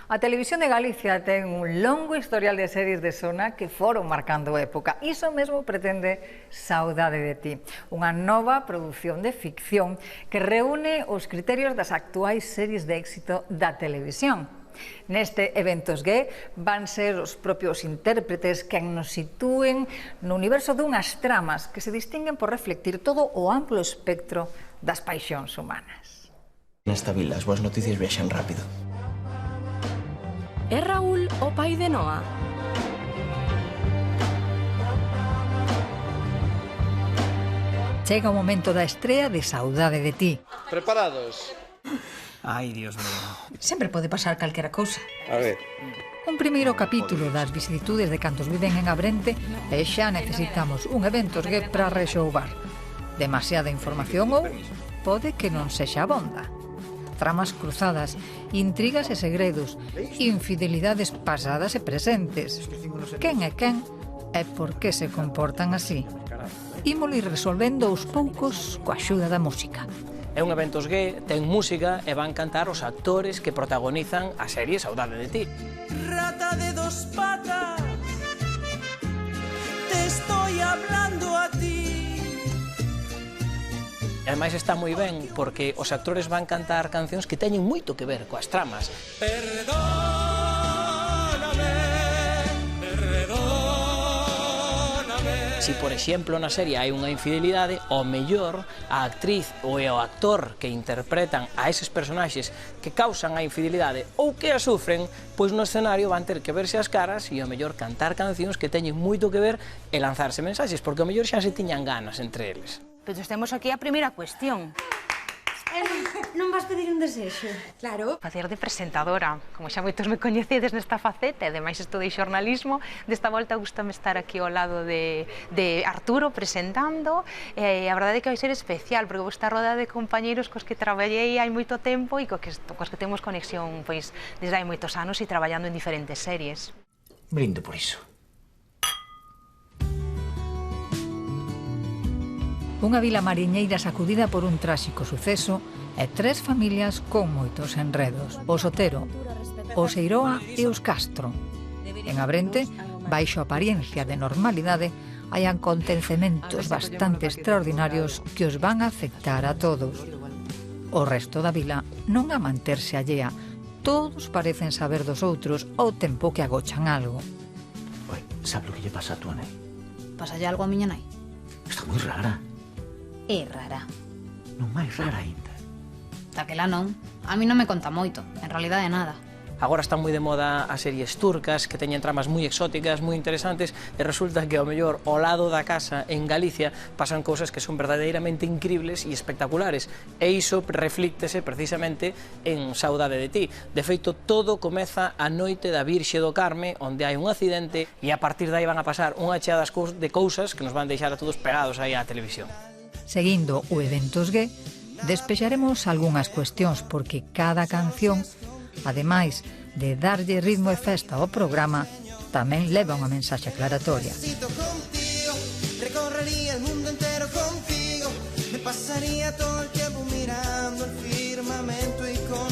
A Televisión de Galicia ten un longo historial de series de sona que foron marcando época. Iso mesmo pretende Saudade de ti, unha nova produción de ficción que reúne os criterios das actuais series de éxito da televisión. Neste Eventos G van ser os propios intérpretes quen nos sitúen no universo dunhas tramas que se distinguen por reflectir todo o amplo espectro das paixóns humanas. Nesta vila as boas noticias viaxan rápido. É Raúl o pai de Noa? Chega o momento da estrea de Saudade de ti. Preparados? Ai, Dios mío. Sempre pode pasar calquera cousa. A ver. Un primeiro capítulo das vicisitudes de cantos viven en Abrente e xa necesitamos un Eventos G para rexoubar. Demasiada información ou pode que non sexa abonda. Tramas cruzadas, intrigas e segredos, infidelidades pasadas e presentes. Quen é quen e por que se comportan así? Ímolo ir resolvendo aos poucos coa axuda da música. É un Eventos G, ten música e van cantar os actores que protagonizan a serie Saudade de ti. Rata de dos patas, te estoy hablando a ti. E ademais está moi ben porque os actores van cantar cancións que teñen moito que ver coas tramas. Si, por exemplo, na serie hai unha infidelidade, ao mellor a actriz ou o actor que interpretan a eses personaxes que causan a infidelidade ou que a sufren, pois no escenario van ter que verse as caras e ao mellor cantar cancións que teñen moito que ver e lanzarse mensaxes, porque ao mellor xa se tiñan ganas entre eles. Pero temos aquí a primeira cuestión. Non vas pedir un desexo? Claro. Facer de presentadora. Como xa moitos me coñecedes nesta faceta, e ademais estudei xornalismo, desta volta gustame estar aquí ao lado de Arturo presentando, e a verdade é que vai ser especial, porque vou estar rodeada de compañeiros cos que traballei hai moito tempo e cos que temos conexión pois desde hai moitos anos e traballando en diferentes series. Brindo por iso. Unha vila mariñeira sacudida por un tráxico suceso e tres familias con moitos enredos. Os Otero, os Eiroa e os Castro. En Abrente, baixo apariencia de normalidade, hai acontecementos bastante extraordinarios que os van a afectar a todos. O resto da vila non a manterse allea. Todos parecen saber dos outros ao tempo que agochan algo. Oi, sabe o que lle pasa a túa nai? Pasalle algo a miña nai? Está moi rara. É rara. Non máis rara ainda. Daquela non. A mí non me conta moito. En realidade nada. Agora están moi de moda as series turcas que teñen tramas moi exóticas, moi interesantes, e resulta que ao mellor ao lado da casa en Galicia pasan cousas que son verdadeiramente incribles e espectaculares, e iso reflíctese precisamente en Saudade de ti. De feito, todo comeza a noite da Virxe do Carme, onde hai un accidente e a partir de aí van a pasar unha chea de cousas que nos van deixar a todos pegados aí á televisión. Seguindo o Eventos G, despexaremos algunhas cuestións porque cada canción, ademais de darlle ritmo e festa ao programa, tamén leva unha mensaxe aclaratoria. Recorrería el mundo entero contigo, me pasaría todo el tiempo mirando el firmamento y con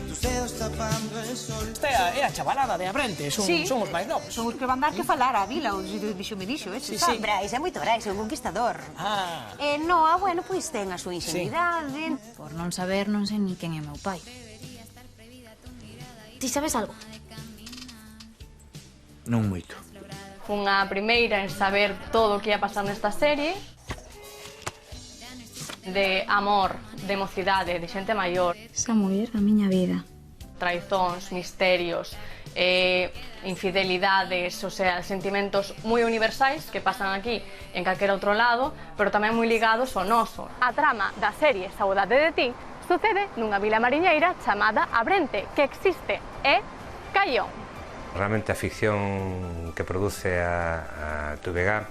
tus dedos tapando el sol. Esta é a chavalada de Abrente, son os máis novos. Son os que van dar que falar a vila, o dixo me dixo, ese, Sí. Brais, é moito Brais, é un conquistador. Ah. Noa, bueno, pois ten a súa ingenuidade. Por non saber, non sei ni quen é meu pai. Ti sabes algo? Non moito. Unha primeira en saber todo o que ia pasar nesta serie, de amor, de mocidade, de xente maior. Esa muller da miña vida. Traizóns, misterios, infidelidades, o sea, sentimentos moi universais que pasan aquí en calquera outro lado, pero tamén moi ligados ao noso. A trama da serie Saudade de ti sucede nunha vila mariñeira chamada Abrente, que existe e caiu. Realmente a ficción que produce a TVG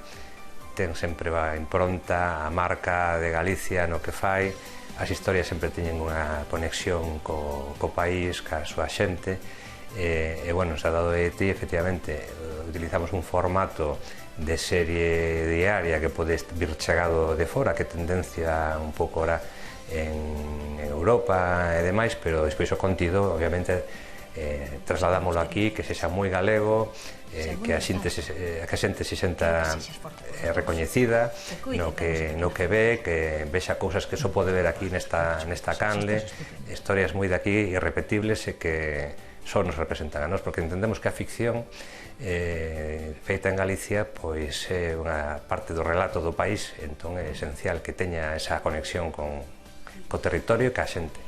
ten sempre a impronta, a marca de Galicia no que fai. As historias sempre teñen unha conexión co país, ca súa xente, e, bueno, Saudade de ti, efectivamente, utilizamos un formato de serie diaria que pode vir chegado de fora, que tendencia un pouco ora en Europa e demais, pero despois o contido, obviamente, trasladámoslo aquí, que sexa moi galego, que a xente se senta recoñecida no que ve, que vexa cousas que só pode ver aquí nesta canle, historias moi daqui irrepetibles e que só nos representan a nós, porque entendemos que a ficción feita en Galicia pois é unha parte do relato do país, entón é esencial que teña esa conexión co territorio e ca xente.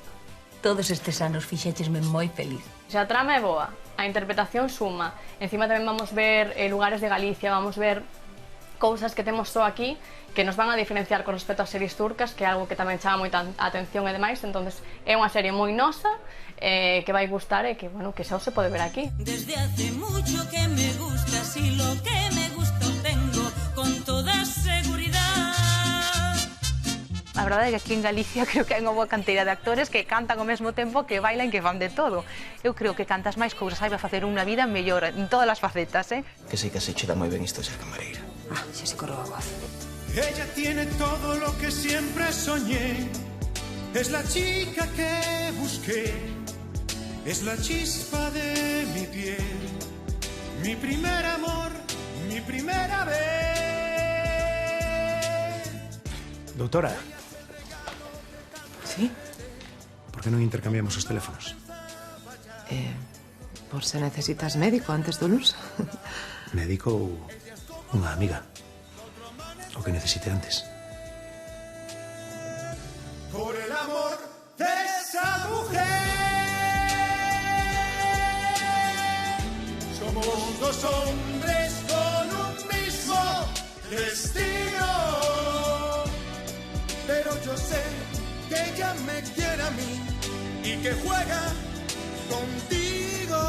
Todos estes anos fixéchesme moi feliz. Xa a trama é boa, a interpretación suma. Encima tamén vamos ver lugares de Galicia, vamos ver cousas que temos só aquí que nos van a diferenciar con respecto ás series turcas, que é algo que tamén chama moita atención e demais. Entonces é unha serie moi nosa, que vai gustar e que, bueno, que só se pode ver aquí. Desde hace mucho que me gustas y lo que me gusta tengo con toda seguridad. A verdade é que aquí en Galicia creo que hai unha boa canteira de actores que cantan ao mesmo tempo que bailan, que fan de todo. Eu creo que cantas máis cousas, hai para facer unha vida mellor en todas as facetas, Que sei que se che dá moi ben isto de ser camareira. Xa se correu a voz. Ella tiene todo lo que siempre soñé. Es la chica que busqué. Es la chispa de mi piel. Mi primer amor, mi primera vez. Doutora. Sí? Por que non intercambiamos os teléfonos? Por se necesitas médico antes do luns. Médico ou unha amiga. O que necesite antes. Por el amor de esa mujer. Somos dos hombres con un mismo destino. Pero yo sé que ella me quiere a mí y que juega contigo.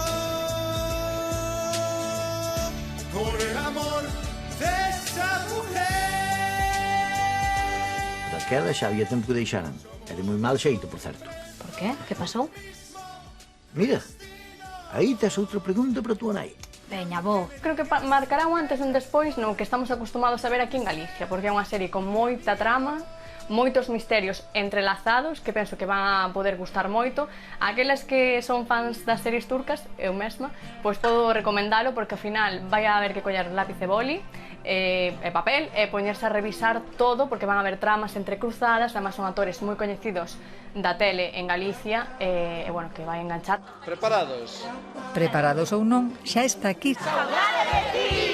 Por el amor de esa mujer. Daquela xa había tempo que deixaran. É de moi mal xeito, por certo. Por qué? Que pasou? Mira, aí tes outra pregunta para túa nai. Veña, bo. Creo que marcará un antes e un despois no que estamos acostumados a ver aquí en Galicia, porque é unha serie con moita trama, moitos misterios entrelazados que penso que van a poder gustar moito. Aqueles que son fans das series turcas, eu mesma, pois podo recomendalo porque ao final vai a haber que coller lápiz e boli e papel e poñerse a revisar todo porque van a haber tramas entrecruzadas, además son actores moi coñecidos da tele en Galicia e bueno, que vai enganchar. Preparados? Preparados ou non, xa está aquí. Saudade de ti.